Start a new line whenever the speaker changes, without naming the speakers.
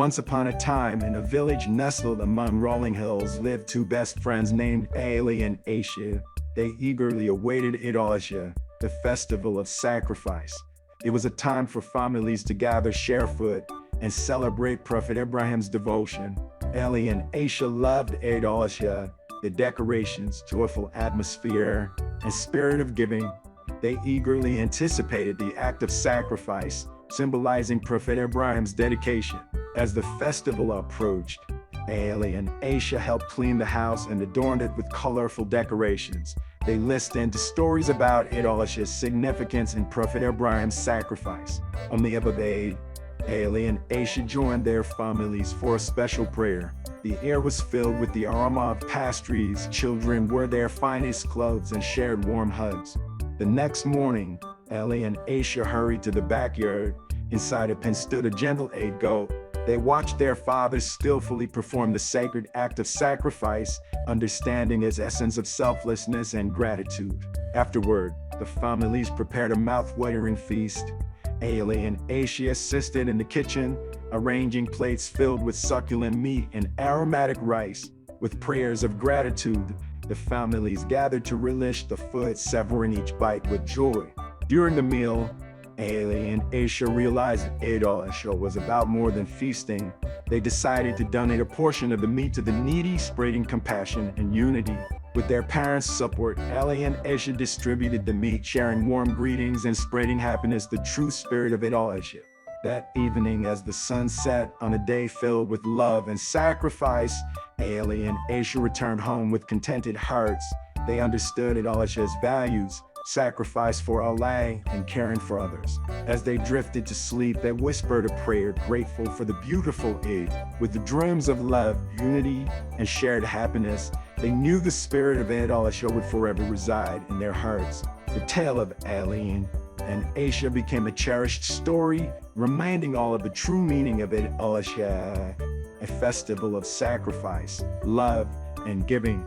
Once upon a time, in a village nestled among rolling hills, lived two best friends named Ali and Aisha. They eagerly awaited Eid-ul-Adha, the festival of sacrifice. It was a time for families to gather, share food, and celebrate Prophet Ibrahim's devotion. Ali and Aisha loved Eid-ul-Adha, the decorations, joyful atmosphere, and spirit of giving. They eagerly anticipated the act of sacrifice, symbolizing Prophet Ibrahim's dedication. As the festival approached, Ali and Aisha helped clean the house and adorned it with colorful decorations. They listened to stories about Eid-ul-Adha's significance and Prophet Ibrahim's sacrifice. On the eve of Eid, Ali and Aisha joined their families for a special prayer. The air was filled with the aroma of pastries, children wore their finest clothes and shared warm hugs. The next morning, Ali and Aisha hurried to the backyard. Inside a pen stood a gentle Eid goat. They watched their father skillfully perform the sacred act of sacrifice, understanding its essence of selflessness and gratitude. Afterward, the families prepared a mouth-watering feast. Ali and Aisha assisted in the kitchen, arranging plates filled with succulent meat and aromatic rice. With prayers of gratitude, the families gathered to relish the food, savoring each bite with joy. During the meal, Ali and Aisha realized Eid-ul-Adha was about more than feasting. They decided to donate a portion of the meat to the needy, spreading compassion and unity. With their parents' support, Ali and Aisha distributed the meat, sharing warm greetings and spreading happiness, the true spirit of Eid-ul-Adha. That evening, as the sun set on a day filled with love and sacrifice, Ali and Aisha returned home with contented hearts. They understood Eid-ul-Adha's values: sacrifice for Allah and caring for others. As they drifted to sleep, they whispered a prayer, grateful for the beautiful Eid. With the dreams of love, unity, and shared happiness, they knew the spirit of Eid-ul-Adha would forever reside in their hearts. The tale of Ali and Aisha became a cherished story, reminding all of the true meaning of Eid-ul-Adha, a festival of sacrifice, love, and giving.